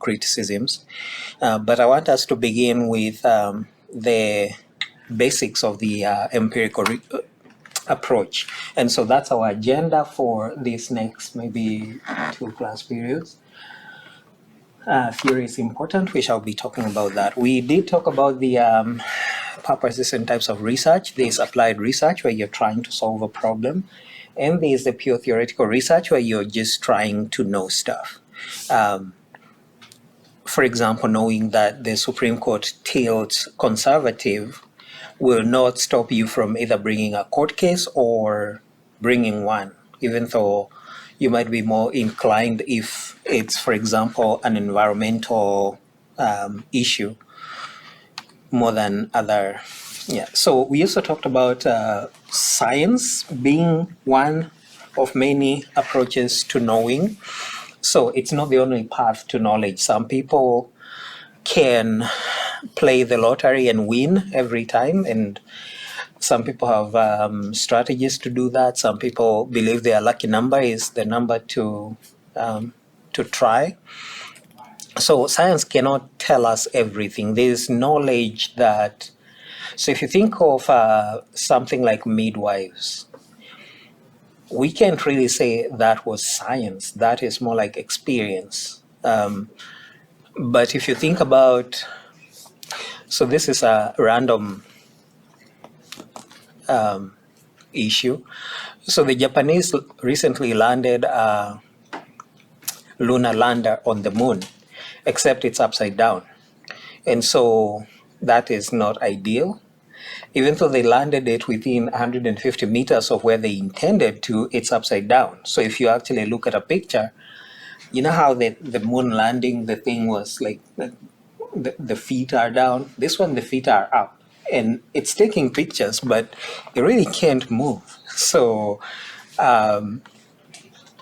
criticisms. But I want us to begin with the basics of the empirical approach. And so that's our agenda for this next maybe 2 class periods. Theory is important. We shall be talking about that. We did talk about the purposes and types of research. There's applied research where you're trying to solve a problem. And there's the pure theoretical research where you're just trying to know stuff. For example, knowing that the Supreme Court tilts conservative will not stop you from either bringing a court case or bringing one, even though you might be more inclined if it's, for example, an environmental issue more than other. Yeah. So we also talked about science being one of many approaches to knowing. So it's not the only path to knowledge. Some people can play the lottery and win every time, and some people have strategies to do that. Some people believe their lucky number is the number to try. So science cannot tell us everything. There's knowledge that, so if you think of something like midwives, we can't really say that was science. That is more like experience. But if you think about, so this is a random issue. So the Japanese recently landed a lunar lander on the moon, except it's upside down. And so that is not ideal. Even though they landed it within 150 meters of where they intended to, it's upside down. So if you actually look at a picture, you know how the moon landing, the thing was like, the feet are down. This one, the feet are up. And it's taking pictures, but it really can't move. So, so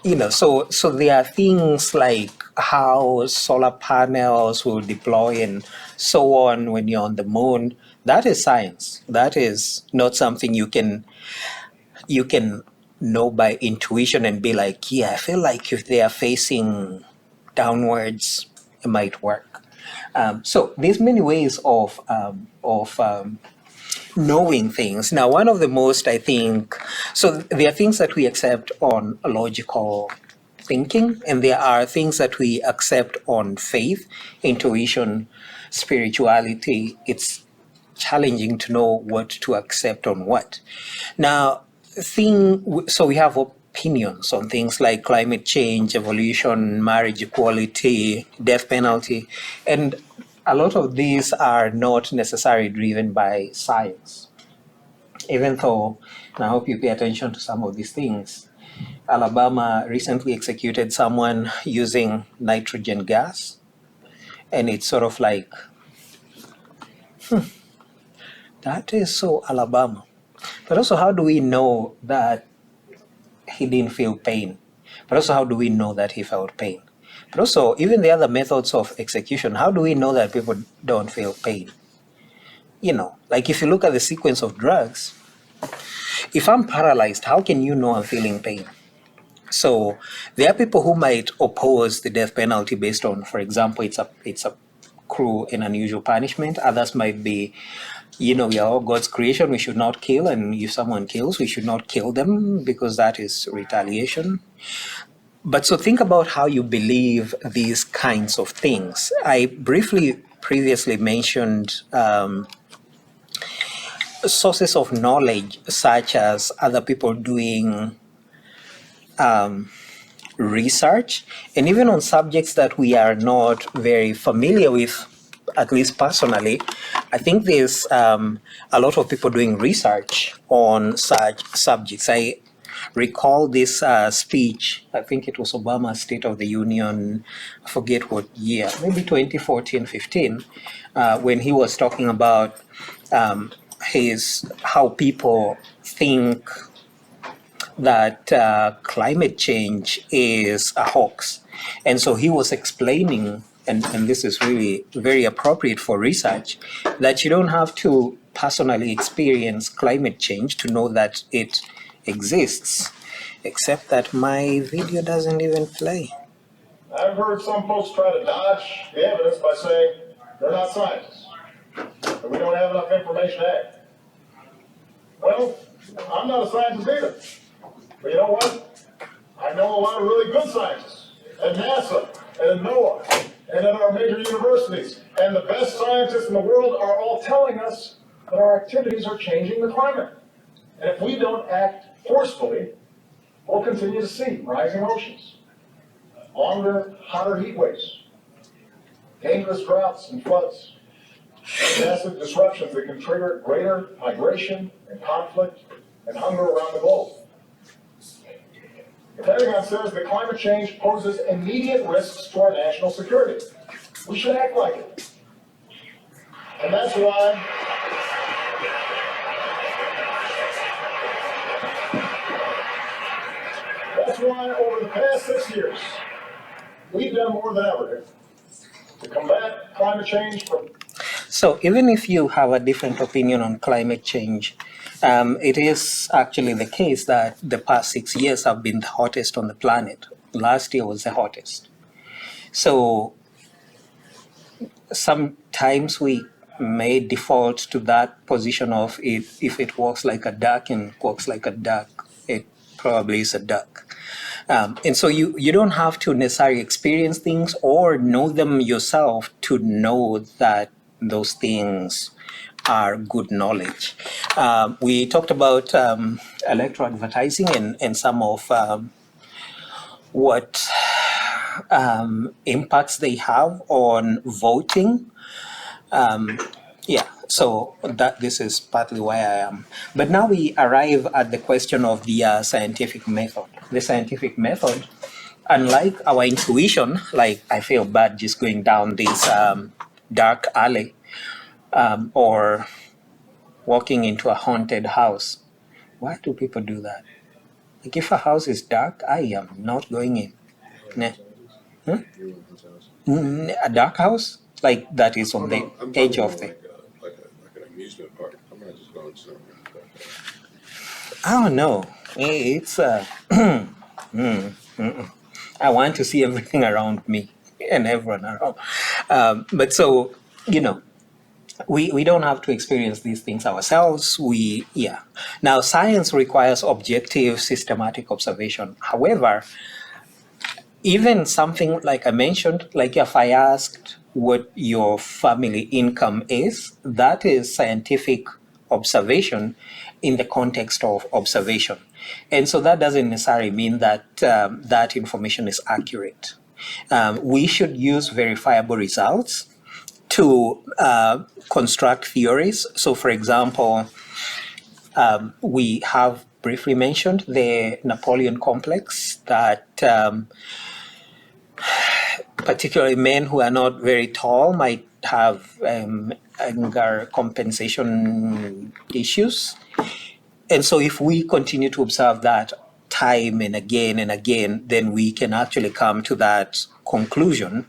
there are things like how solar panels will deploy and so on when you're on the moon. That is science. That is not something you can know by intuition and be like, yeah, I feel like if they are facing downwards, it might work. So there's many ways of knowing things. Now, one of the most, I think, so there are things that we accept on logical thinking, and there are things that we accept on faith, intuition, spirituality. It's challenging to know what to accept on what. Now, so we have opinions on things like climate change, evolution, marriage equality, death penalty, and a lot of these are not necessarily driven by science. Even though, and I hope you pay attention to some of these things, Alabama recently executed someone using nitrogen gas, and it's sort of like, that is so Alabama. But also, how do we know that he didn't feel pain? But also, how do we know that he felt pain? But also, even the other methods of execution, how do we know that people don't feel pain? Like if you look at the sequence of drugs, if I'm paralyzed, how can you know I'm feeling pain? So there are people who might oppose the death penalty based on, for example, it's a cruel and unusual punishment. Others might be, we are all God's creation, we should not kill, and if someone kills, we should not kill them because that is retaliation. But so think about how you believe these kinds of things. I briefly previously mentioned sources of knowledge such as other people doing research, and even on subjects that we are not very familiar with, at least personally. I think there's a lot of people doing research on such subjects. I recall this speech, I think it was Obama's State of the Union, I forget what year, maybe 2014-15, when he was talking about how people think that climate change is a hoax. And so he was explaining, and this is really very appropriate for research, that you don't have to personally experience climate change to know that it exists, except that my video doesn't even play. I've heard some folks try to dodge the evidence by saying they're not scientists, that we don't have enough information to act. Well, I'm not a scientist either. But you know what? I know a lot of really good scientists at NASA and at NOAA and at our major universities. And the best scientists in the world are all telling us that our activities are changing the climate. And if we don't act forcefully, we'll continue to see rising oceans, longer, hotter heat waves, dangerous droughts and floods, massive disruptions that can trigger greater migration and conflict and hunger around the globe. The Pentagon says that climate change poses immediate risks to our national security. We should act like it. And that's why over the past 6 years, we've done more than ever to combat climate change from. So even if you have a different opinion on climate change, it is actually the case that the past 6 years have been the hottest on the planet. Last year was the hottest. So sometimes we may default to that position of if it walks like a duck and quacks like a duck, it probably is a duck. And so you don't have to necessarily experience things or know them yourself to know that those things are good knowledge. We talked about electoral advertising and some of what impacts they have on voting. So this is partly why I am. But now we arrive at the question of the scientific method. The scientific method, unlike our intuition, like I feel bad just going down this dark alley or walking into a haunted house. Why do people do that? Like if a house is dark, I am not going in. Nah. A dark house? Like that is on the edge of the... Like an amusement park. I'm not just going somewhere. I don't know. It's I want to see everything around me and everyone around. But so, we don't have to experience these things ourselves. Now, science requires objective, systematic observation. However, even something like I mentioned, like if I asked what your family income is, that is scientific observation in the context of observation. And so that doesn't necessarily mean that that information is accurate. We should use verifiable results to construct theories. So for example, we have briefly mentioned the Napoleon complex that particularly men who are not very tall might have anger compensation issues. And so if we continue to observe that time and again, then we can actually come to that conclusion.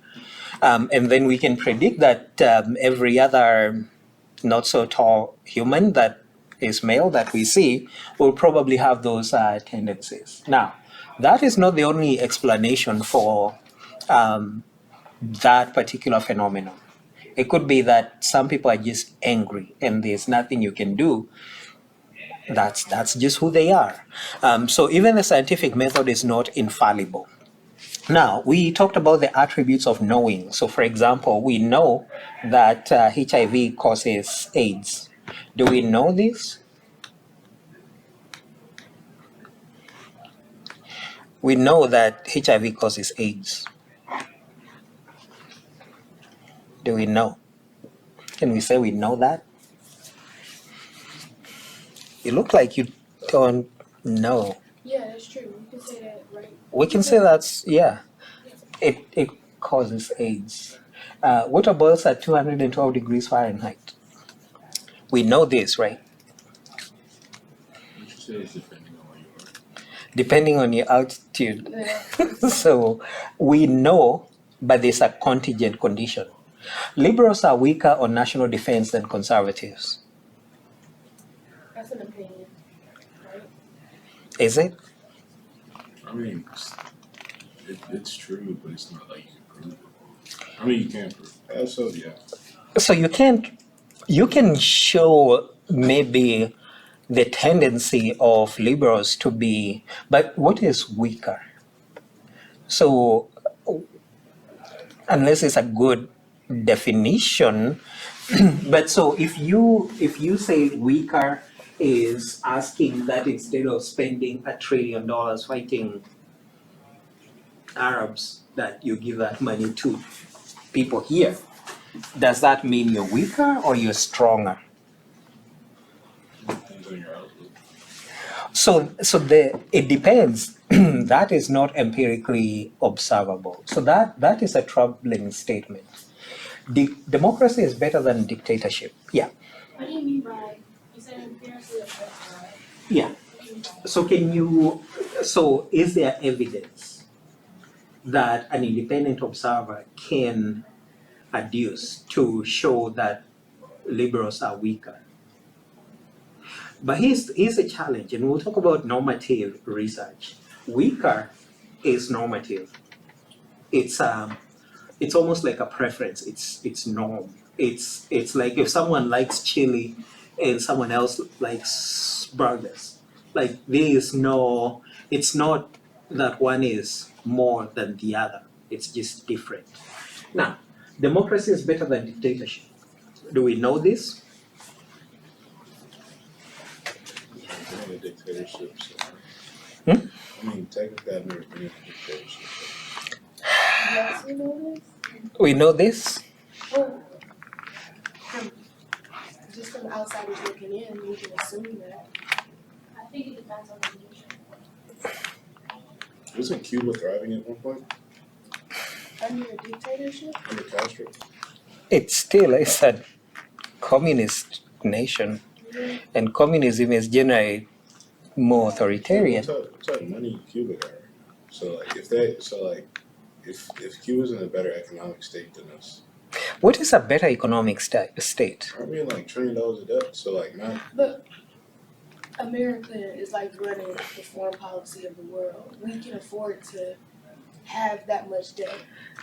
And then we can predict that every other not so tall human that is male that we see will probably have those tendencies. Now, that is not the only explanation for that particular phenomenon. It could be that some people are just angry and there's nothing you can do. That's just who they are. So even the scientific method is not infallible. Now, we talked about the attributes of knowing. So for example, we know that HIV causes AIDS. Do we know this? We know that HIV causes AIDS. Do we know? Can we say we know that? You look like you don't know. Yeah, that's true. We can say that, right? We can say that's, yeah. It causes AIDS. Water boils at 212 degrees Fahrenheit. We know this, right? What you say is depending on where you are. Depending on your altitude. Yeah. So we know, but there's a contingent condition. Liberals are weaker on national defense than conservatives. That's an opinion, right? Is it? I mean, It's true, but it's not like you can prove it. I mean, you can prove it. So, yeah. So you can show maybe the tendency of liberals to be, but what is weaker? So unless it's a good definition, but so if you say weaker is asking that instead of spending $1 trillion fighting Arabs, that you give that money to people here, does that mean you're weaker or you're stronger? Depends on your outlook. So it depends. That is not empirically observable. So that is a troubling statement. Democracy is better than dictatorship. Yeah. What do you mean by, you said empirically objective, right? Yeah. What do you mean by that? So is there evidence that an independent observer can adduce to show that liberals are weaker? But here's a challenge, and we'll talk about normative research. Weaker is normative. It's almost like a preference. It's norm. It's like if someone likes chili and someone else likes burgers. Like there is no. It's not that one is more than the other. It's just different. Now, democracy is better than dictatorship. Do we know this? I'm in a dictatorship, so. Hmm? I mean, technically, I've never been in a dictatorship. Yes, we know this. We know this. Well, just from outsiders looking in, we can assume that. I think it depends on the nation. Wasn't Cuba thriving at one point Under a dictatorship? under Castro? It still is a communist nation, Yeah. and communism is generally more authoritarian. What type of money Cuba got? So like, if Cuba's in a better economic state than us, What is a better economic state? I mean, like $1 trillion of debt. So like, not But America is like running the foreign policy of the world. We can afford to have that much debt.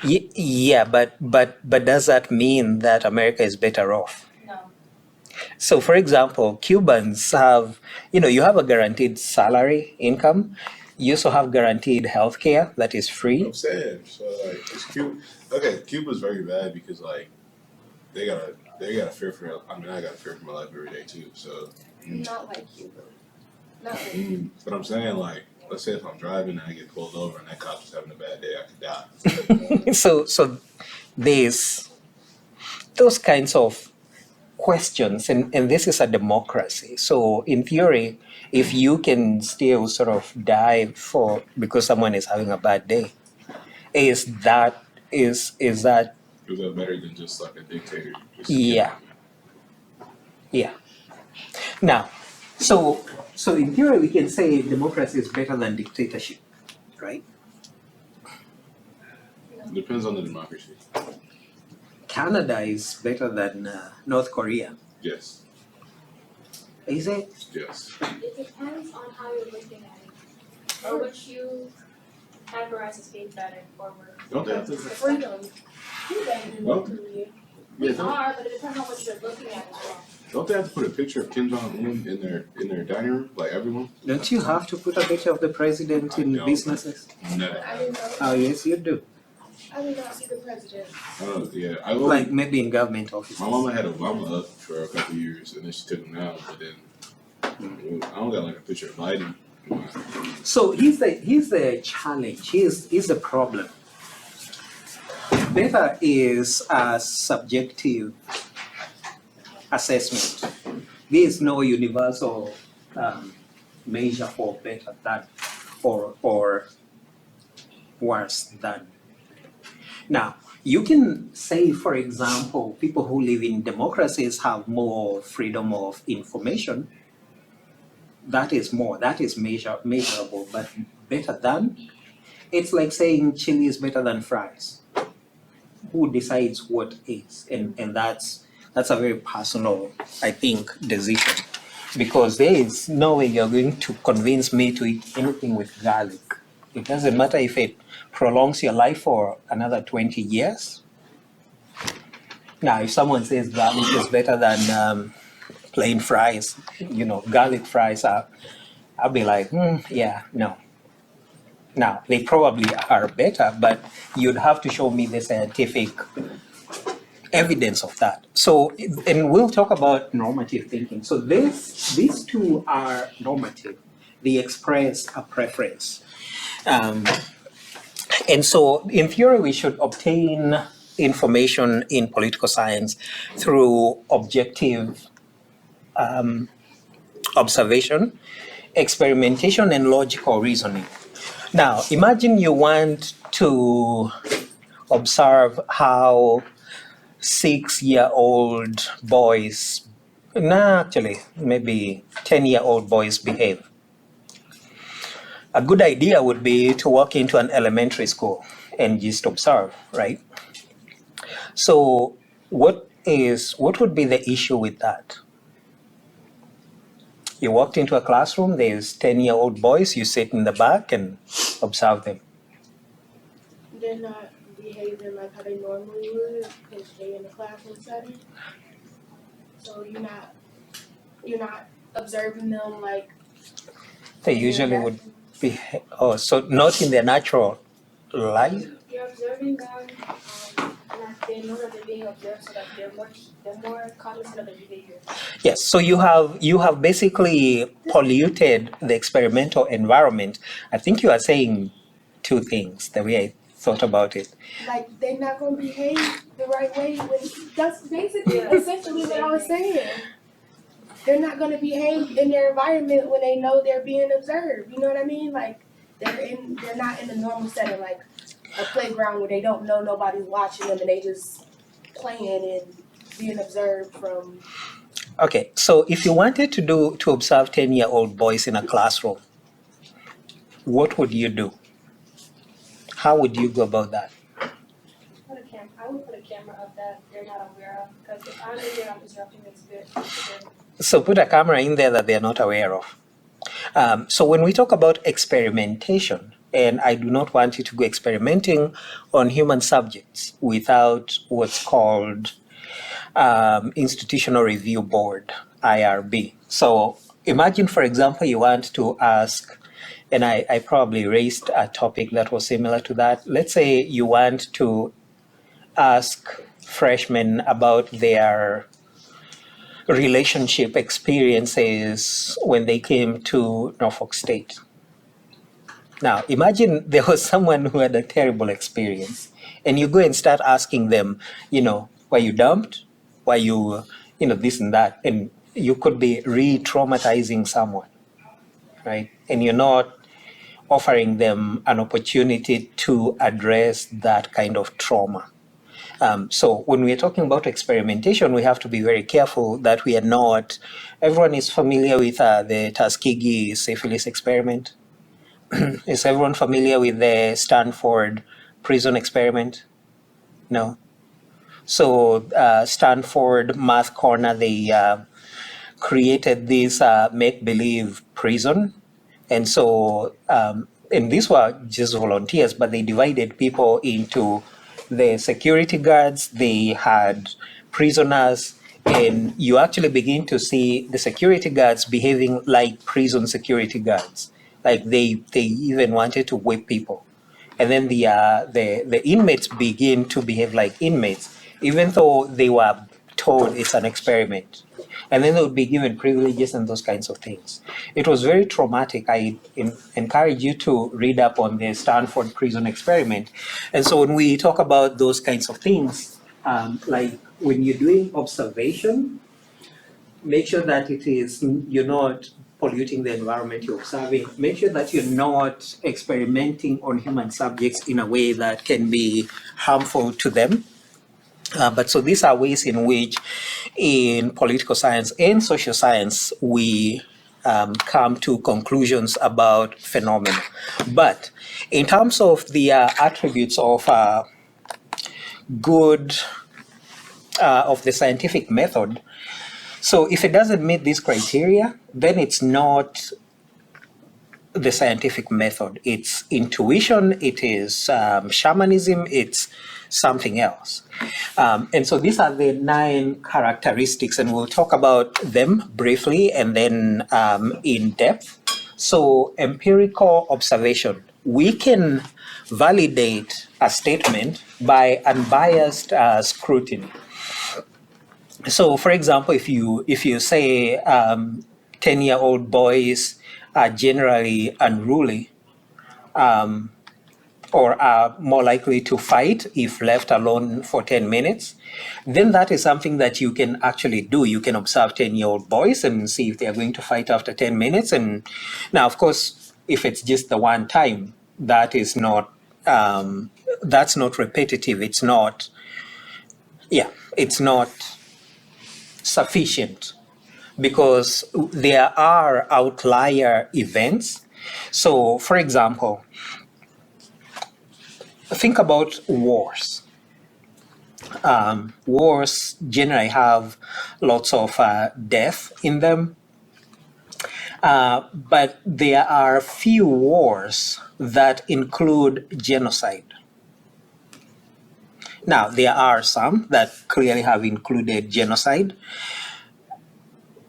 Yeah, but does that mean that America is better off? No. So, for example, Cubans have, you have a guaranteed salary income. You also have guaranteed health care that is free. I'm saying. So like, it's Cuba. Okay, Cuba's very bad because like they gotta fear for. I mean, I gotta fear for my life every day too. So. Not like Cuba. Not like Cuba. But I'm saying like, let's say if I'm driving and I get pulled over and that cop is having a bad day, I could die. So there's those kinds of questions, and this is a democracy. So in theory, if you can still sort of die because someone is having a bad day, is that Is that better than just like a dictator? Just yeah. Now, so in theory we can say democracy is better than dictatorship, right? Depends on the democracy. Canada is better than North Korea. Yes. Is it? Yes. It depends on how you're looking at it, or what you categorize as being better or worse. Don't they have to? freedom. Cuba and Well, North Korea. We Yeah, are, but it depends on what you're looking at as well. don't they have to put a picture of Kim Jong Un in their dining room, like everyone? Don't you have to put a picture of the president in I don't. businesses? Never. I did not. Oh, yes, you do. I did not see the president. Oh yeah, I go. Like maybe in government offices. My mama had Obama up for a couple of years, and then she took him down. But then I don't got like a picture of Biden. So here's the challenge. Here's the problem. Better is a subjective assessment. There is no universal measure for better than or worse than. Now, you can say, for example, people who live in democracies have more freedom of information. That is measurable, but better than, it's like saying chili is better than fries. Who decides what is? And that's a very personal, I think, decision. Because there is no way you're going to convince me to eat anything with garlic. It doesn't matter if it prolongs your life for another 20 years. Now, if someone says garlic is better than plain fries, garlic fries I'll be like, yeah, no. Now, they probably are better, but you'd have to show me the scientific evidence of that. So, and we'll talk about normative thinking. So these two are normative. They express a preference. And so, in theory, we should obtain information in political science through objective observation, experimentation, and logical reasoning. Now, imagine you want to observe how 6-year-old boys, actually, maybe 10-year-old boys behave. A good idea would be to walk into an elementary school and just observe, right? So what would be the issue with that? You walked into a classroom, there's 10-year-old boys, you sit in the back and observe them. They're not behaving like how they normally would because they're in the classroom setting. So you're not observing them like They usually would be, so not in their natural life? You're observing them, and they know that they're being observed, so that they're more cognizant of their behavior. Yes, so you have basically polluted the experimental environment. I think you are saying two things, the way I thought about it. Like they're not gonna behave the right way that's basically essentially what I was saying. They're not gonna behave in their environment when they know they're being observed. You know what I mean? Like they're not in the normal setting, like a playground where they don't know nobody's watching them and they just playing and being observed from. Okay, so if you wanted to observe 10-year-old boys in a classroom, what would you do? How would you go about that? I would put a camera up that they're not aware of, because if I'm in there, I'm disrupting the experience. So put a camera in there that they're not aware of. So when we talk about experimentation, and I do not want you to go experimenting on human subjects without what's called Institutional Review Board, IRB. So imagine, for example, you want to ask, and I probably raised a topic that was similar to that. Let's say you want to ask freshmen about their relationship experiences when they came to Norfolk State. Now, imagine there was someone who had a terrible experience, and you go and start asking them, were you dumped? Were you, this and that? And you could be re-traumatizing someone, right? And you're not offering them an opportunity to address that kind of trauma. So when we're talking about experimentation, we have to be very careful that we are not, everyone is familiar with the Tuskegee syphilis experiment. Is everyone familiar with the Stanford prison experiment? No. So Stanford Math Corner, they created this make-believe prison. And so, and these were just volunteers, but they divided people into the security guards, they had prisoners, and you actually begin to see the security guards behaving like prison security guards. Like they even wanted to whip people. And then the inmates begin to behave like inmates, even though they were told it's an experiment. And then they would be given privileges and those kinds of things. It was very traumatic. I encourage you to read up on the Stanford prison experiment. And so when we talk about those kinds of things, like when you're doing observation, make sure that you're not polluting the environment you're observing. Make sure that you're not experimenting on human subjects in a way that can be harmful to them. But so these are ways in which in political science and social science we come to conclusions about phenomena. But in terms of the attributes of good of the scientific method, so if it doesn't meet these criteria, then it's not the scientific method. It's intuition, it is shamanism, it's something else. And so these are the 9 characteristics, and we'll talk about them briefly and then in depth. So, empirical observation. We can validate a statement by unbiased scrutiny. So, for example, if you say 10-year-old boys are generally unruly, or are more likely to fight if left alone for 10 minutes, then that is something that you can actually do. You can observe 10-year-old boys and see if they are going to fight after 10 minutes. And now, of course, if it's just the one time, that is not, that's not repetitive. It's not, it's not sufficient, because there are outlier events. So, for example, think about wars. Wars generally have lots of death in them, but there are few wars that include genocide. Now, there are some that clearly have included genocide.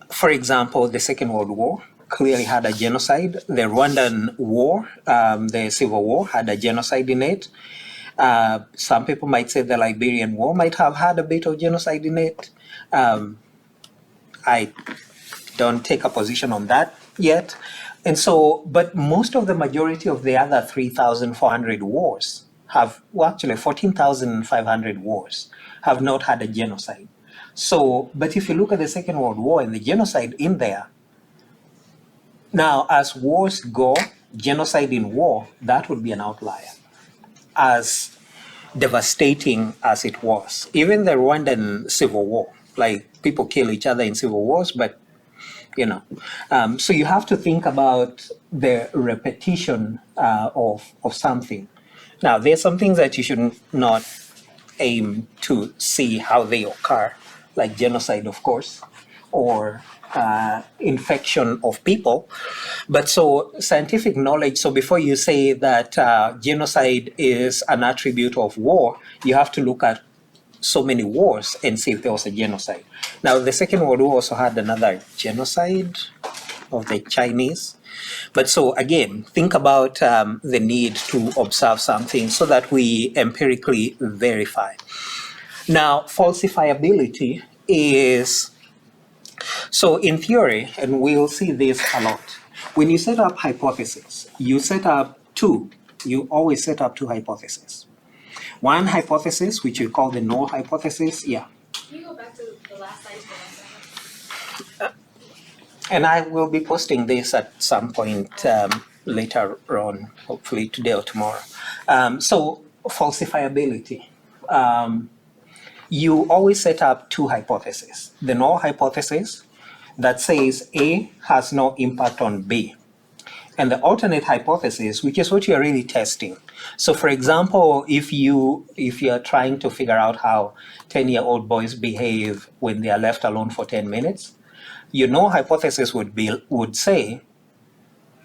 For example, the Second World War clearly had a genocide. The Rwandan War, the Civil War, had a genocide in it. Some people might say the Liberian War might have had a bit of genocide in it. I don't take a position on that yet. And so, but most of the majority of the other 3,400 wars have, well, actually 14,500 wars have not had a genocide. So, but if you look at the Second World War and the genocide in there, now as wars go, genocide in war, that would be an outlier, as devastating as it was. Even the Rwandan Civil War, like people kill each other in civil wars, but you know, so you have to think about the repetition of something. Now, there's some things that you should not aim to see how they occur, like genocide, of course, or infection of people. But so scientific knowledge, so before you say that genocide is an attribute of war, you have to look at so many wars and see if there was a genocide. Now, the Second World War also had another genocide of the Chinese. But so again, think about the need to observe something so that we empirically verify. Now, falsifiability is, so in theory, and we'll see this a lot, when you set up hypotheses, you always set up 2 hypotheses. One hypothesis, which you call the null hypothesis, Can you go back to the last slide for 1 second? and I will be posting this at some point later on, hopefully today or tomorrow. So falsifiability. You always set up 2 hypotheses. The null hypothesis that says A has no impact on B, and the alternate hypothesis, which is what you're really testing. So, for example, if you are trying to figure out how 10-year-old boys behave when they are left alone for 10 minutes, your null hypothesis would say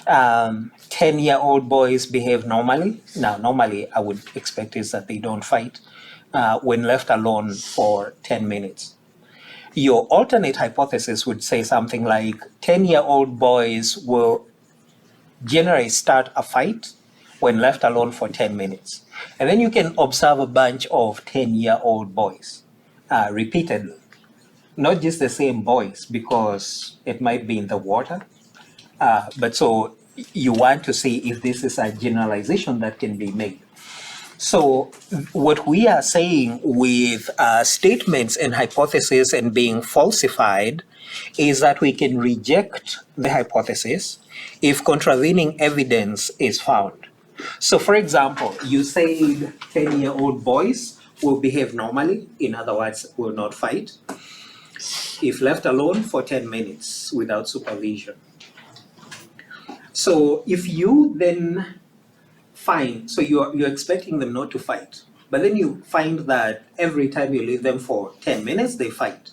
10-year-old boys behave normally. Now, normally, I would expect is that they don't fight when left alone for 10 minutes. Your alternate hypothesis would say something like 10-year-old boys will generally start a fight when left alone for 10 minutes. And then you can observe a bunch of 10-year-old boys repeatedly. Not just the same boys, because it might be in the water. But so you want to see if this is a generalization that can be made. So what we are saying with statements and hypotheses and being falsified is that we can reject the hypothesis if contravening evidence is found. So for example, you said 10-year-old boys will behave normally, in other words, will not fight, if left alone for 10 minutes without supervision. So if you then find, so you're expecting them not to fight, but then you find that every time you leave them for 10 minutes, they fight.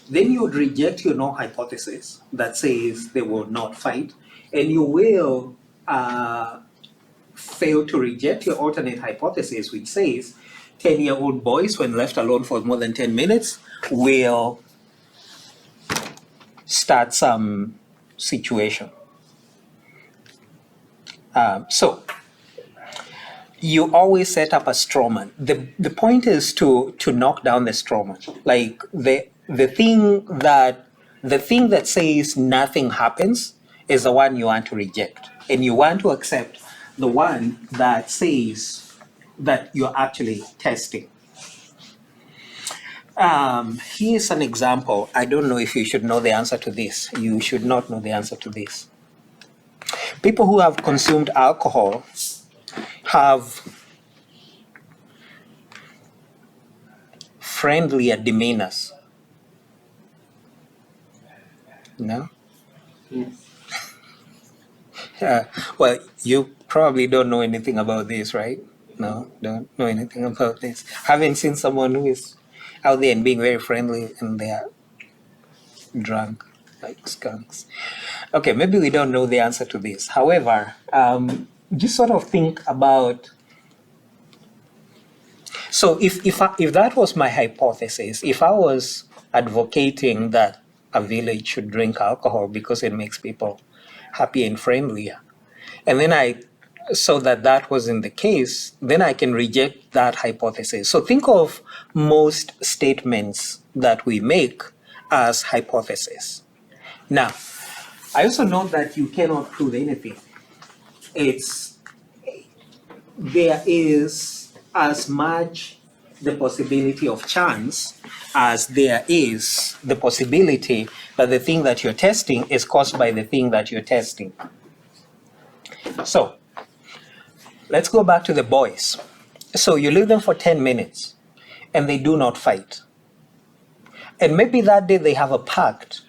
Then you would reject your null hypothesis that says they will not fight, and you will fail to reject your alternate hypothesis, which says 10-year-old boys, when left alone for more than 10 minutes, will start some situation. So you always set up a straw man. The point is to knock down the straw man. Like the thing that says nothing happens is the one you want to reject, and you want to accept the one that says that you're actually testing. Here's an example. I don't know if you should know the answer to this. You should not know the answer to this. People who have consumed alcohol have friendlier demeanors. No? Well, you probably don't know anything about this, right? No, don't know anything about this. Haven't seen someone who is out there and being very friendly and they are drunk like skunks. Okay, maybe we don't know the answer to this. However, just sort of think about. So if that was my hypothesis, if I was advocating that a village should drink alcohol because it makes people happy and friendlier, and then I saw that wasn't the case, then I can reject that hypothesis. So think of most statements that we make as hypotheses. Now, I also know that you cannot prove anything. There is as much the possibility of chance as there is the possibility that the thing that you're testing is caused by the thing that you're testing. So let's go back to the boys. So you leave them for 10 minutes and they do not fight. And maybe that day they have a pact,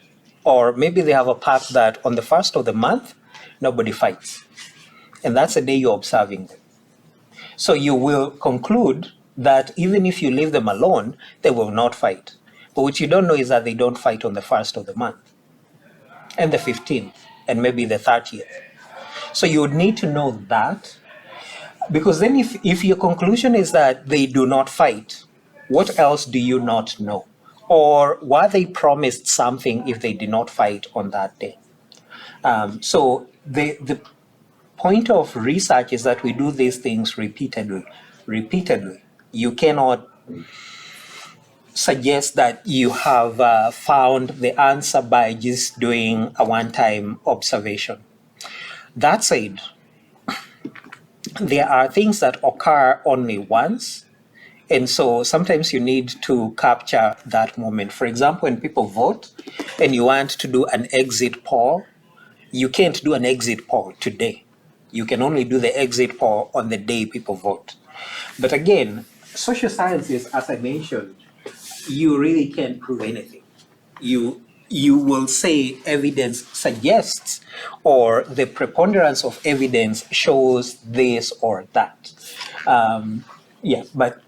or maybe they have a pact that on the first of the month, nobody fights. And that's the day you're observing them. So you will conclude that even if you leave them alone, they will not fight. But what you don't know is that they don't fight on the first of the month, and the 15th, and maybe the 30th. So you would need to know that, because then if your conclusion is that they do not fight, what else do you not know? Or were they promised something if they did not fight on that day? So the point of research is that we do these things repeatedly. You cannot suggest that you have found the answer by just doing a one-time observation. That said, there are things that occur only once, and so sometimes you need to capture that moment. For example, when people vote and you want to do an exit poll, you can't do an exit poll today. You can only do the exit poll on the day people vote. But again, social sciences, as I mentioned, you really can't prove anything. You will say evidence suggests, or the preponderance of evidence shows this or that. But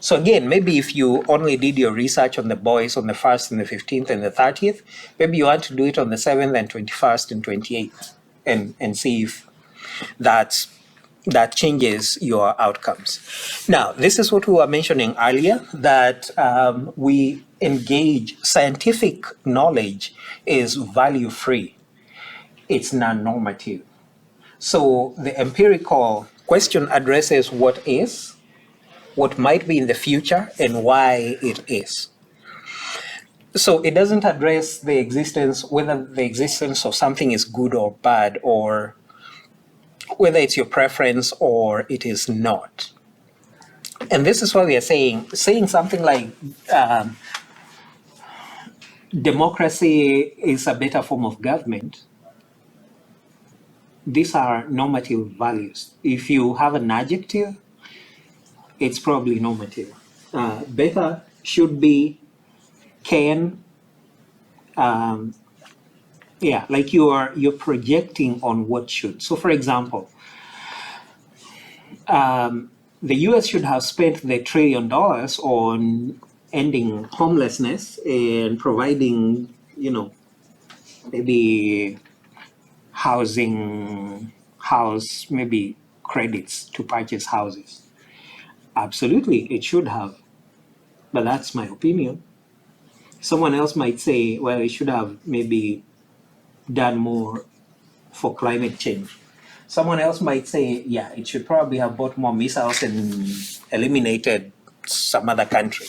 so again, maybe if you only did your research on the boys on the 1st and the 15th and the 30th, maybe you want to do it on the 7th and 21st and 28th and see if that changes your outcomes. Now, this is what we were mentioning earlier, that we engage scientific knowledge is value-free. It's non-normative. So the empirical question addresses what is, what might be in the future, and why it is. So it doesn't address the existence, whether the existence of something is good or bad, or whether it's your preference or it is not. And this is why we are saying something like democracy is a better form of government. These are normative values. If you have an adjective, it's probably normative. Better, should be, can, like you're projecting on what should. So for example, the US should have spent the $1 trillion on ending homelessness and providing, maybe house maybe credits to purchase houses. Absolutely, it should have, but that's my opinion. Someone else might say, well, it should have maybe done more for climate change. Someone else might say, yeah, it should probably have bought more missiles and eliminated some other country.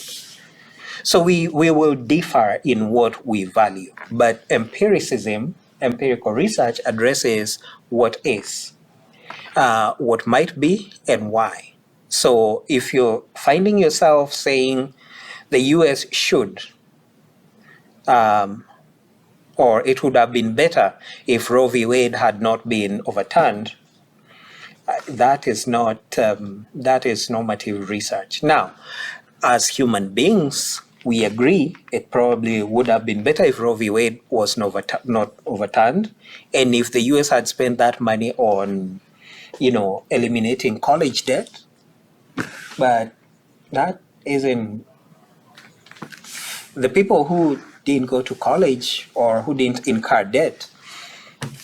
So we will differ in what we value, but empirical research addresses what is, what might be, and why. So if you're finding yourself saying the US should, or it would have been better if Roe v. Wade had not been overturned, that is normative research. Now, as human beings, we agree it probably would have been better if Roe v. Wade was not overturned, and if the US had spent that money on, eliminating college debt. But that isn't, the people who didn't go to college or who didn't incur debt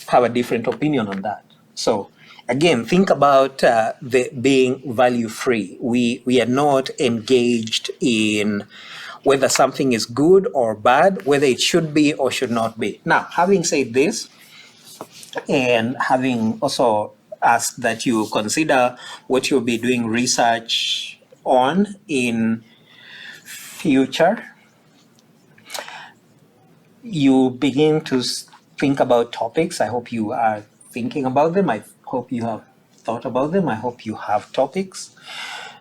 have a different opinion on that. So again, think about the being value free. We are not engaged in whether something is good or bad, whether it should be or should not be. Now, having said this, and having also asked that you consider what you'll be doing research on in future, you begin to think about topics. I hope you are thinking about them. I hope you have thought about them. I hope you have topics.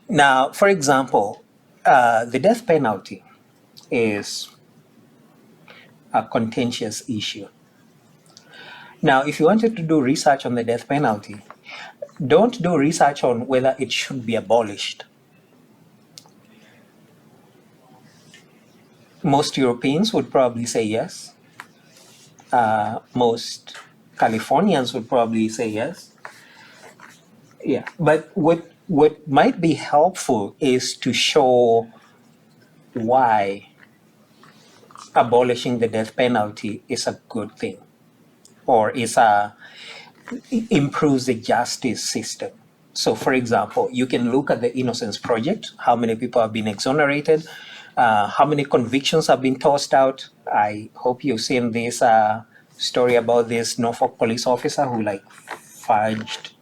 Now, for example, the death penalty is a contentious issue. Now, if you wanted to do research on the death penalty, don't do research on whether it should be abolished. Most Europeans would probably say yes. Most Californians would probably say yes. Yeah, but what might be helpful is to show why abolishing the death penalty is a good thing, or improves the justice system. So, for example, you can look at the Innocence Project, how many people have been exonerated, how many convictions have been tossed out. I hope you've seen this story about this Norfolk police officer who fudged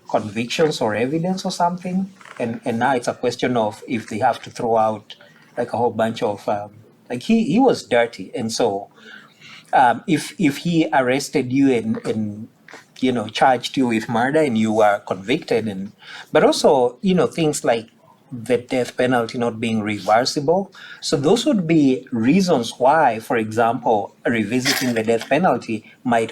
convictions or evidence or something. And now it's a question of if they have to throw out a whole bunch of, he was dirty. And so if he arrested you and charged you with murder and you were convicted, but also things like the death penalty not being reversible. So those would be reasons why, for example, revisiting the death penalty may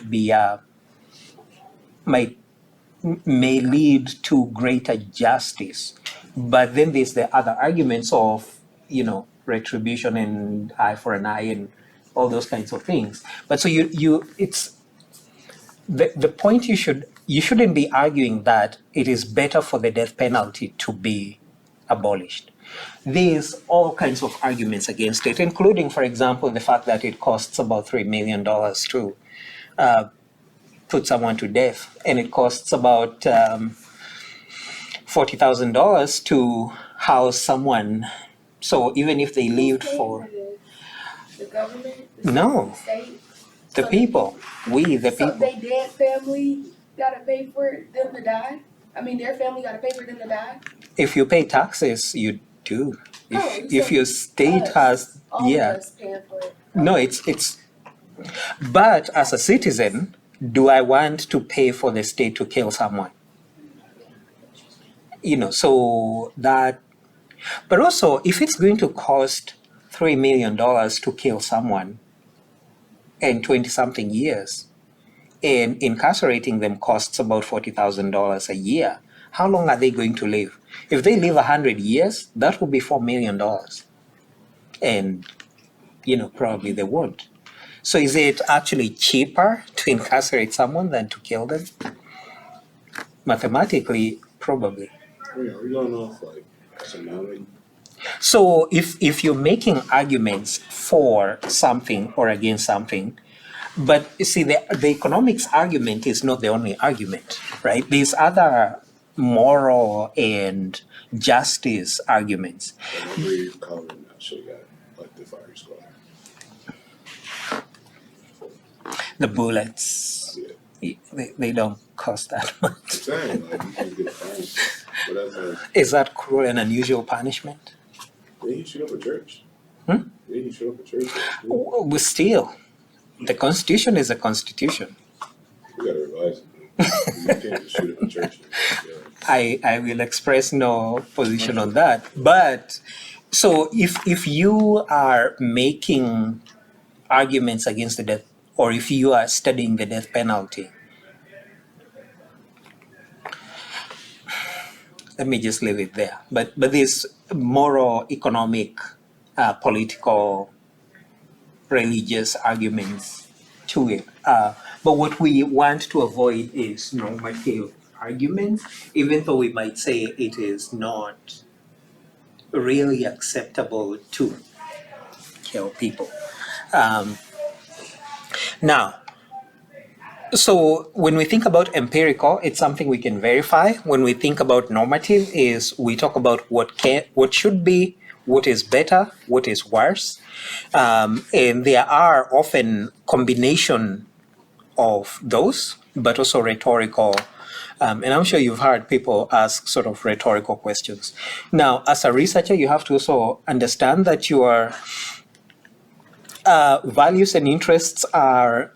lead to greater justice. But then there's the other arguments of retribution and eye for an eye and all those kinds of things. But so it's the point, you shouldn't be arguing that it is better for the death penalty to be abolished. There's all kinds of arguments against it, including, for example, the fact that it costs about $3 million to put someone to death, and it costs about $40,000 to house someone. So even if they lived for the government, no, the state, the people, the so people. they dead family gotta pay for them to die. I mean, their family gotta pay for them to die. If you pay taxes, you do. If your state has, all of us paying for it. No, it's. But as a citizen, do I want to pay for the state to kill someone? So that. But also, if it's going to cost $3 million to kill someone in 20-something years, and incarcerating them costs about $40,000 a year, how long are they going to live? If they live 100 years, that would be $4 million. And, probably they won't. So is it actually cheaper to incarcerate someone than to kill them? Mathematically, probably. We don't know if that's a no. So if you're making arguments for something or against something, But you see, the economics argument is not the only argument, right? These other moral and justice arguments. And I believe Calvin actually got like the fire squad. The bullets, Yeah. they don't cost that much. I'm saying, like, you can get a fine. But that's like, Is that cruel and unusual punishment? then you shoot up a church. Hmm? Then you shoot up a church. We still, the Constitution is a Constitution. We gotta revise it. You can't just shoot up a church. I will express no position on that. But so if you are making arguments against the death, or if you are studying the death penalty, let me just leave it there. But these moral, economic, political, religious arguments to it. But what we want to avoid is normative arguments, even though we might say it is not really acceptable to kill people. Now, so when we think about empirical, it's something we can verify. When we think about normative, is we talk about what should be, what is better, what is worse, and there are often combination of those, but also rhetorical. And I'm sure you've heard people ask sort of rhetorical questions. Now, as a researcher, you have to also understand that your values and interests are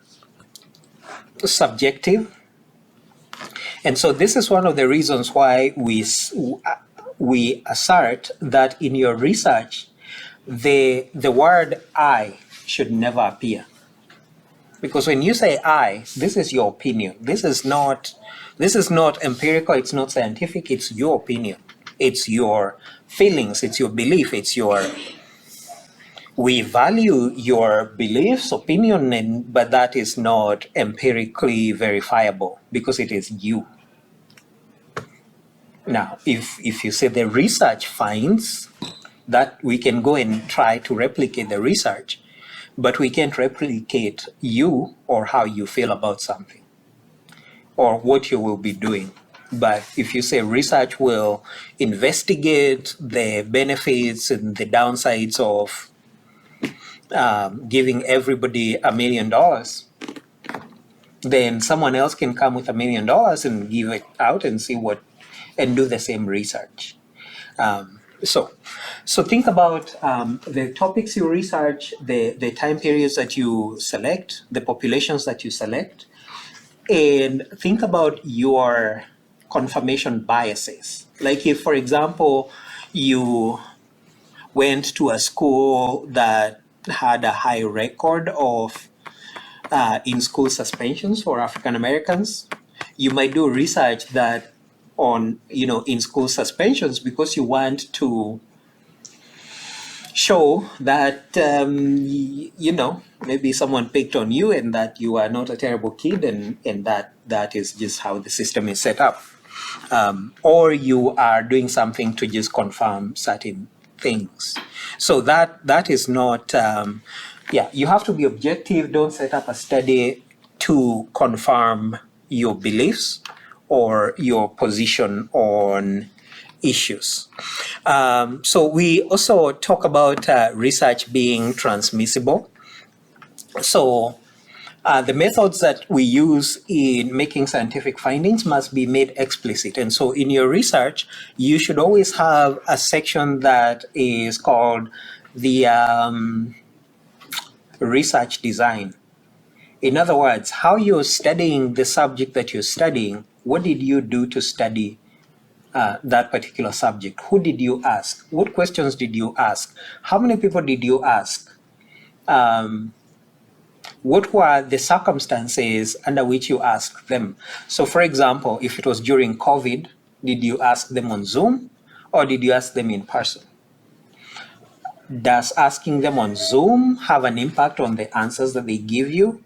subjective. And so this is one of the reasons why we assert that in your research, the word I should never appear. Because when you say I, this is your opinion. This is not empirical, it's not scientific, it's your opinion. It's your feelings, it's your belief, we value your beliefs, opinion, but that is not empirically verifiable because it is you. Now, if you say the research finds that, we can go and try to replicate the research, but we can't replicate you or how you feel about something or what you will be doing. But if you say research will investigate the benefits and the downsides of giving everybody $1 million, then someone else can come with $1 million and give it out and see and do the same research. So think about the topics you research, the time periods that you select, the populations that you select, and think about your confirmation biases. Like if, for example, you went to a school that had a high record of in-school suspensions for African Americans, you might do research that on in-school suspensions because you want to show that maybe someone picked on you and that you are not a terrible kid and that is just how the system is set up, or you are doing something to just confirm certain things. So that is not you have to be objective. Don't set up a study to confirm your beliefs or your position on issues. So we also talk about research being transmissible. So the methods that we use in making scientific findings must be made explicit. And so in your research, you should always have a section that is called the research design. In other words, how you're studying the subject that you're studying, what did you do to study that particular subject? Who did you ask? What questions did you ask? How many people did you ask? What were the circumstances under which you asked them? So for example, if it was during COVID, did you ask them on Zoom or did you ask them in person? Does asking them on Zoom have an impact on the answers that they give you?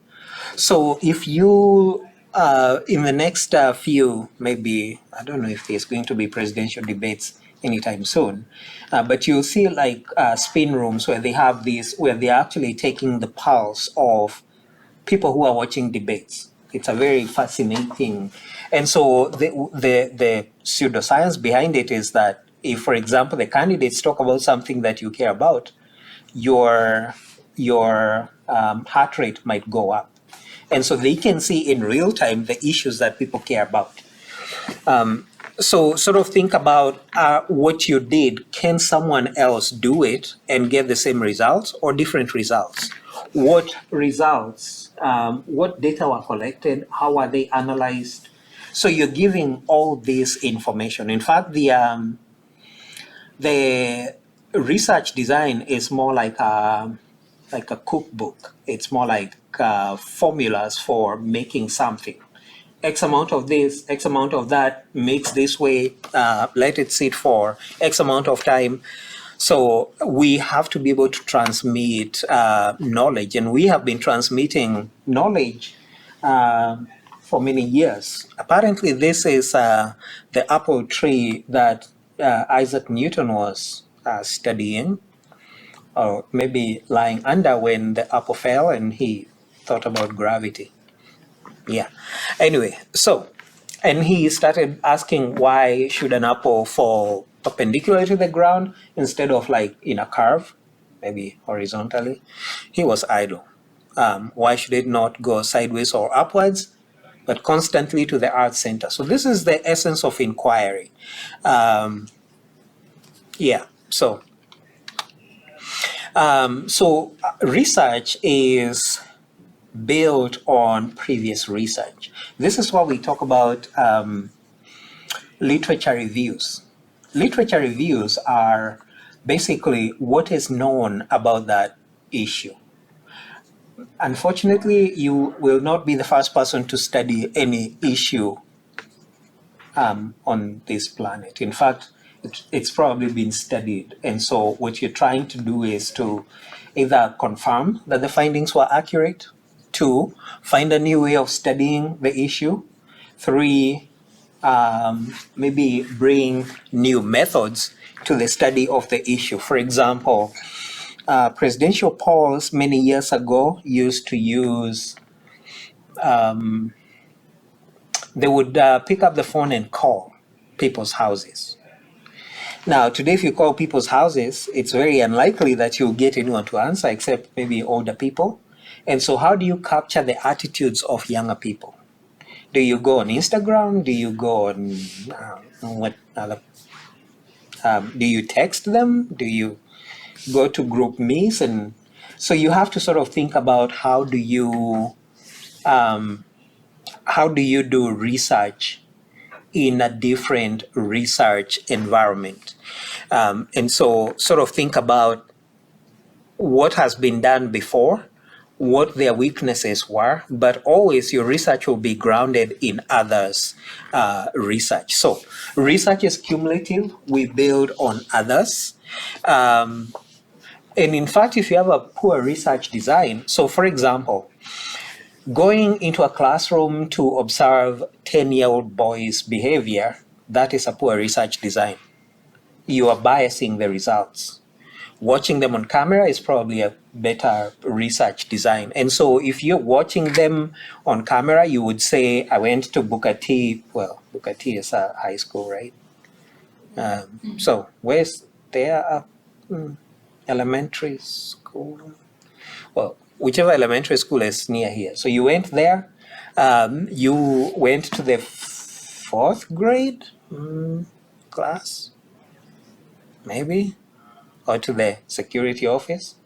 So if you, in the next few, maybe, I don't know if there's going to be presidential debates anytime soon, but you'll see like spin rooms where they have these, where they're actually taking the pulse of people who are watching debates. It's a very fascinating, and so the pseudoscience behind it is that if, for example, the candidates talk about something that you care about, your heart rate might go up, and so they can see in real time the issues that people care about. So sort of think about what you did. Can someone else do it and get the same results or different results? What results, what data were collected? How are they analyzed? So you're giving all this information. In fact, the research design is more like a cookbook. It's more like formulas for making something. X amount of this, X amount of that, makes this way, let it sit for X amount of time. So we have to be able to transmit knowledge, and we have been transmitting knowledge for many years. Apparently, this is the apple tree that Isaac Newton was studying, or maybe lying under when the apple fell and he thought about gravity. Yeah. Anyway, so, and he started asking, why should an apple fall perpendicular to the ground instead of like in a curve, maybe horizontally? He was idle. Why should it not go sideways or upwards, but constantly to the earth center? So this is the essence of inquiry. Yeah. So research is built on previous research. This is what we talk about literature reviews. Literature reviews are basically what is known about that issue. Unfortunately, you will not be the first person to study any issue on this planet. In fact, it's probably been studied. And so what you're trying to do is to either confirm that the findings were accurate, 2, find a new way of studying the issue, 3, maybe bring new methods to the study of the issue. For example, presidential polls many years ago used to use, they would pick up the phone and call people's houses. Now, today, if you call people's houses, it's very unlikely that you'll get anyone to answer except maybe older people. And so how do you capture the attitudes of younger people? Do you go on Instagram? Do you go on what other? Do you text them? Do you go to group meets? And so you have to sort of think about how do you do research in a different research environment. And so sort of think about what has been done before, what their weaknesses were, but always your research will be grounded in others' research. So research is cumulative. We build on others. And in fact, if you have a poor research design, so for example, going into a classroom to observe 10-year-old boys' behavior, that is a poor research design. You are biasing the results. Watching them on camera is probably a better research design. And so if you're watching them on camera, you would say, I went to Booker T. Well, Booker T is a high school, right? So where's their elementary school? Well, whichever elementary school is near here. So you went there, you went to the 4th grade class, maybe, or to the security office,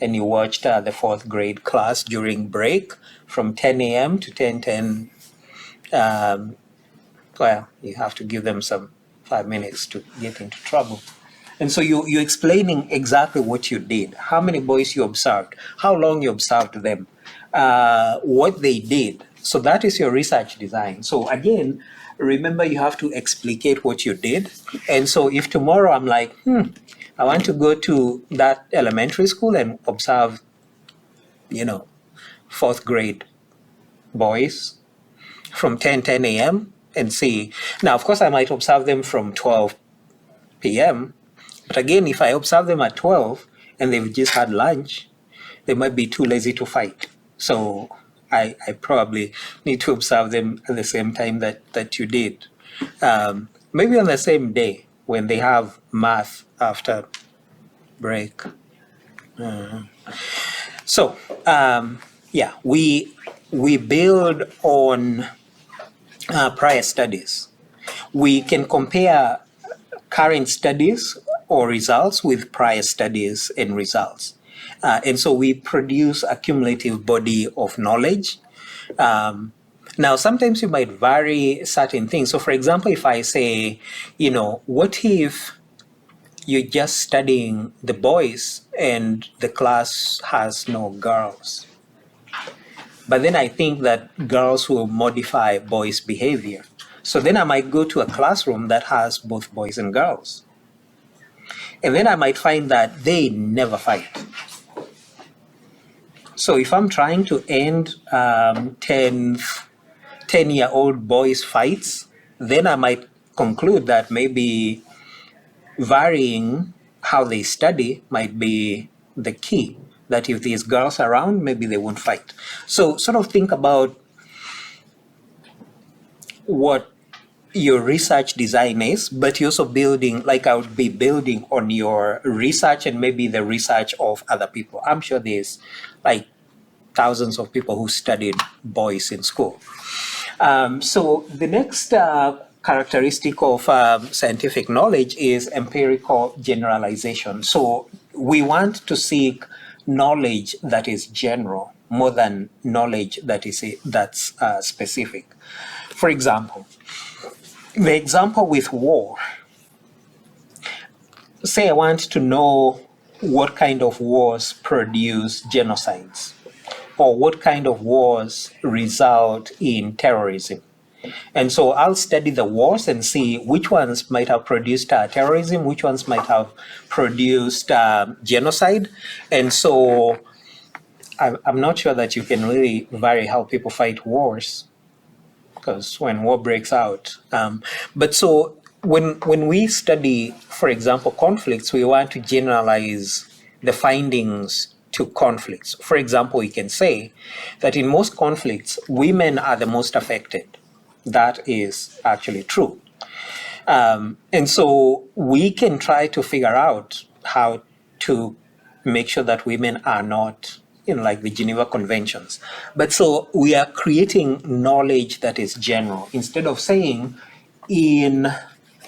and you watched the 4th grade class during break from 10 a.m. to 10:10. Well, you have to give them some 5 minutes to get into trouble. And so you're explaining exactly what you did, how many boys you observed, how long you observed them, what they did. So that is your research design. So again, remember you have to explicate what you did. And so if tomorrow I'm like, I want to go to that elementary school and observe, 4th grade boys from 10 a.m. and see. Now, of course, I might observe them from 12 p.m., but again, if I observe them at 12 and they've just had lunch, they might be too lazy to fight. So I probably need to observe them at the same time that you did. Maybe on the same day when they have math after break. So yeah, we build on prior studies. We can compare current studies or results with prior studies and results. And so we produce a cumulative body of knowledge. Now, sometimes you might vary certain things. So, for example, if I say, what if you're just studying the boys and the class has no girls? But then I think that girls will modify boys' behavior. So then I might go to a classroom that has both boys and girls. And then I might find that they never fight. So if I'm trying to end 10-year-old boys' fights, then I might conclude that maybe varying how they study might be the key. That if these girls are around, maybe they won't fight. So sort of think about what your research design is, but you're also building, like I would be building on your research and maybe the research of other people. I'm sure there's like thousands of people who studied boys in school. So the next characteristic of scientific knowledge is empirical generalization. So we want to seek knowledge that is general more than knowledge that's specific. For example, the example with war. Say I want to know what kind of wars produce genocides, or what kind of wars result in terrorism. And so I'll study the wars and see which ones might have produced terrorism, which ones might have produced genocide. And so I'm not sure that you can really vary how people fight wars, because when war breaks out. But so when we study, for example, conflicts, we want to generalize the findings to conflicts. For example, we can say that in most conflicts, women are the most affected. That is actually true. And so we can try to figure out how to make sure that women are not like the Geneva Conventions. But so we are creating knowledge that is general. Instead of saying in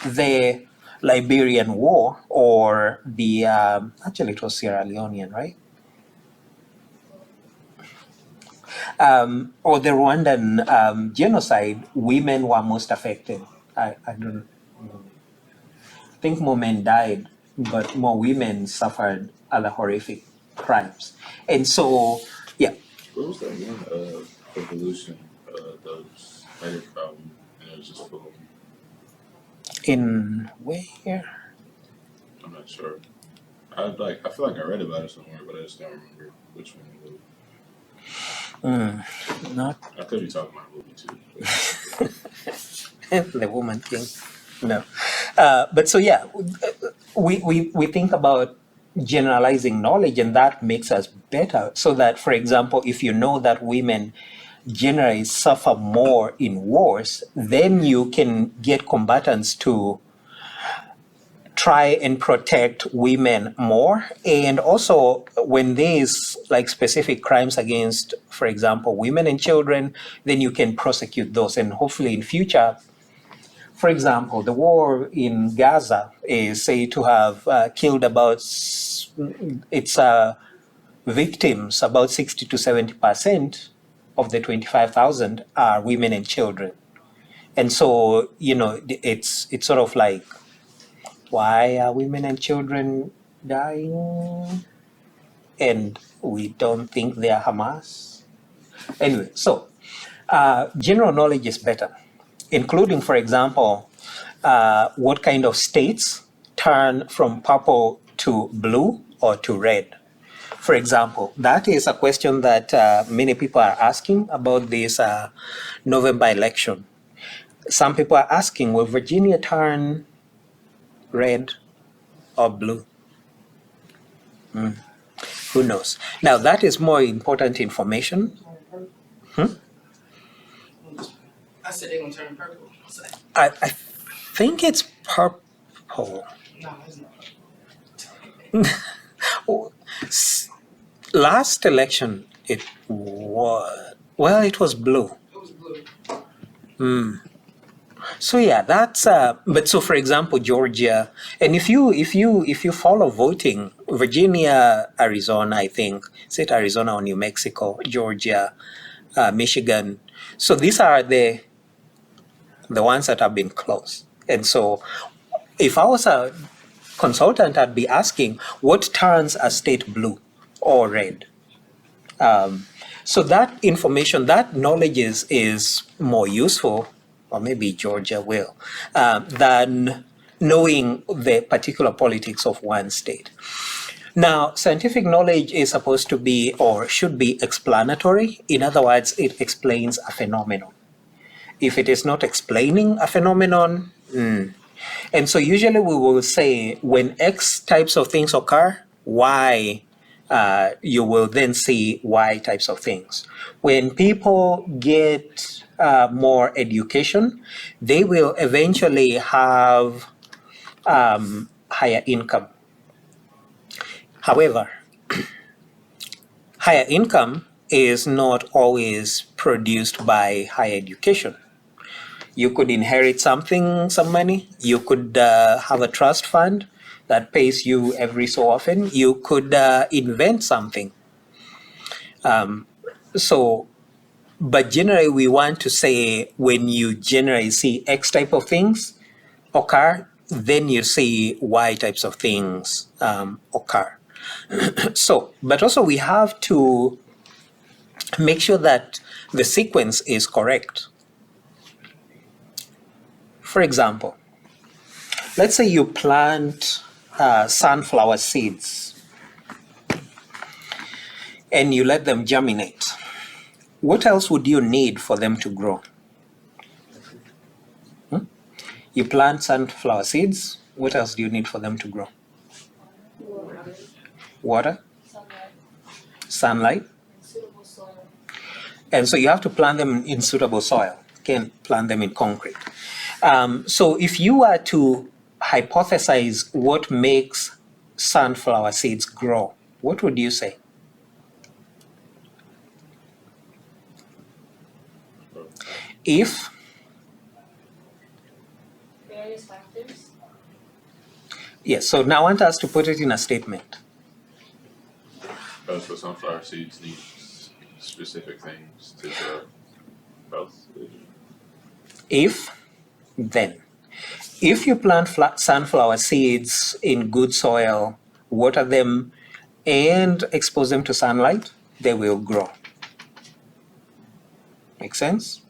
the Liberian War or the, actually it was Sierra Leonean, right? Or the Rwandan genocide, women were most affected. I don't think more men died, but more women suffered other horrific crimes. And so, yeah. What was that one evolution that was made from, and it was just full of, In where? I'm not sure. I feel like I read about it somewhere, but I just don't remember which one it was. Not I could be talking about a movie too. the woman thing. No. But so, yeah, we think about generalizing knowledge, and that makes us better. So that, for example, if you know that women generally suffer more in wars, then you can get combatants to try and protect women more. And also when there's like specific crimes against, for example, women and children, then you can prosecute those. And hopefully in future, for example, the war in Gaza is said to have killed about its victims, about 60 to 70% of the 25,000 are women and children. And so, it's sort of like, why are women and children dying? And we don't think they are Hamas. Anyway, so general knowledge is better, including, for example, what kind of states turn from purple to blue or to red. For example, that is a question that many people are asking about this November election. Some people are asking, will Virginia turn red or blue? Who knows? Now, that is more important information I said they're gonna turn purple. So, I think it's purple. no, it's not. Last election, it was, well, it was blue. It was blue. So yeah, that's but so for example, Georgia, and if you follow voting, Virginia, Arizona, I think, say it Arizona or New Mexico, Georgia, Michigan. So these are the ones that have been close. And so if I was a consultant, I'd be asking what turns a state blue or red. So that information, that knowledge is more useful, or maybe Georgia will, than knowing the particular politics of one state. Now, scientific knowledge is supposed to be or should be explanatory. In other words, it explains a phenomenon. If it is not explaining a phenomenon, and so usually we will say when X types of things occur, Y, you will then see Y types of things. When people get more education, they will eventually have higher income. However, higher income is not always produced by higher education. You could inherit something, some money. You could have a trust fund that pays you every so often. You could invent something. But generally, we want to say when you generally see X type of things occur, then you see Y types of things occur. So, but also we have to make sure that the sequence is correct. For example, let's say you plant sunflower seeds and you let them germinate. What else would you need for them to grow? You plant sunflower seeds. What else do you need for them to grow? Water, sunlight. Suitable soil. And so you have to plant them in suitable soil. You can't plant them in concrete. So if you were to hypothesize what makes sunflower seeds grow, what would you say? If Various factors. yes, so now I want us to put it in a statement. So sunflower seeds need specific things to grow. Both. If, then. If you plant sunflower seeds in good soil, water them, and expose them to sunlight, they will grow. Make sense?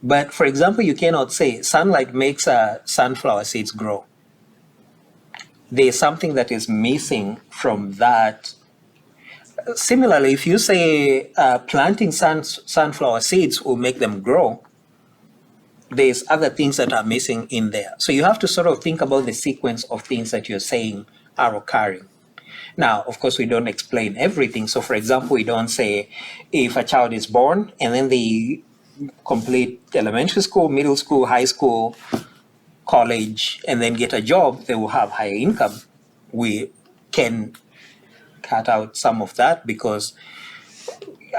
But for example, you cannot say sunlight makes sunflower seeds grow. There is something that is missing from that. Similarly, if you say planting sunflower seeds will make them grow, there's other things that are missing in there. So you have to sort of think about the sequence of things that you're saying are occurring. Now, of course, we don't explain everything. So for example, we don't say if a child is born and then they complete elementary school, middle school, high school, college, and then get a job, they will have higher income. We can cut out some of that because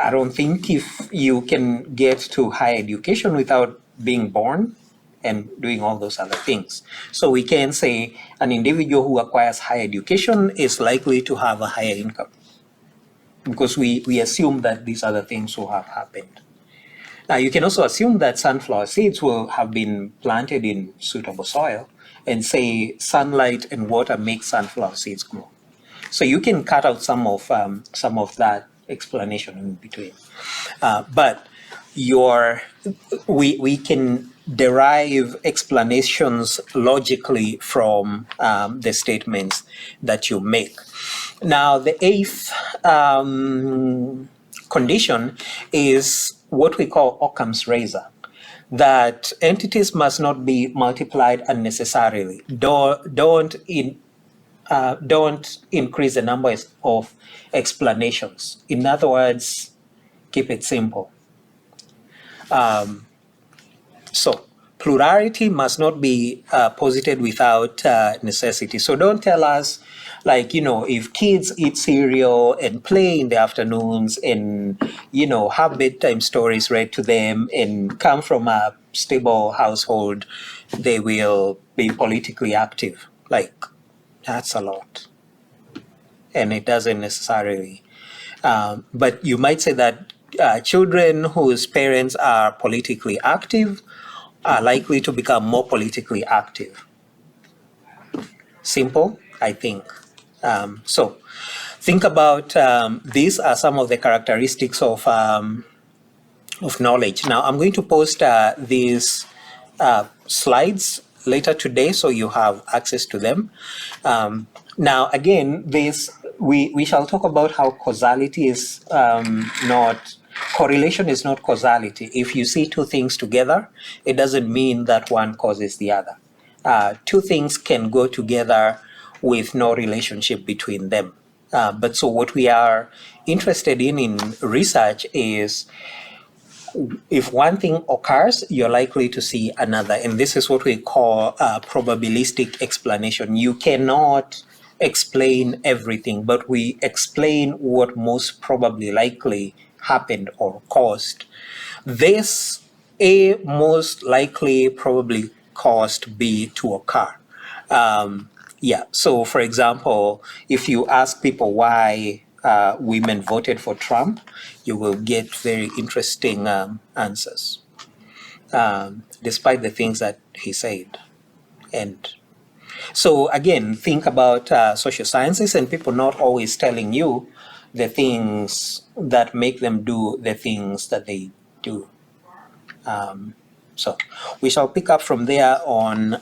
I don't think if you can get to higher education without being born and doing all those other things. So we can say an individual who acquires higher education is likely to have a higher income because we assume that these other things will have happened. Now you can also assume that sunflower seeds will have been planted in suitable soil and say sunlight and water make sunflower seeds grow. So you can cut out some of that explanation in between. But we can derive explanations logically from the statements that you make. Now, the eighth condition is what we call Occam's razor, that entities must not be multiplied unnecessarily. Don't increase the numbers of explanations. In other words, keep it simple. So plurality must not be posited without necessity. So don't tell us, like, if kids eat cereal and play in the afternoons and, have bedtime stories read to them and come from a stable household, they will be politically active. Like, that's a lot. And it doesn't necessarily. But you might say that children whose parents are politically active are likely to become more politically active. Simple, I think. So think about these are some of the characteristics of knowledge. Now I'm going to post these slides later today so you have access to them. Now again, we shall talk about how causality is not correlation is not causality. If you see two things together, it doesn't mean that one causes the other. Two things can go together with no relationship between them. But so what we are interested in research is if one thing occurs, you're likely to see another. And this is what we call probabilistic explanation. You cannot explain everything, but we explain what most probably likely happened or caused. This A most likely probably caused B to occur. So for example, if you ask people why women voted for Trump, you will get very interesting answers, despite the things that he said. And so again, think about social sciences and people not always telling you the things that make them do the things that they do. So we shall pick up from there on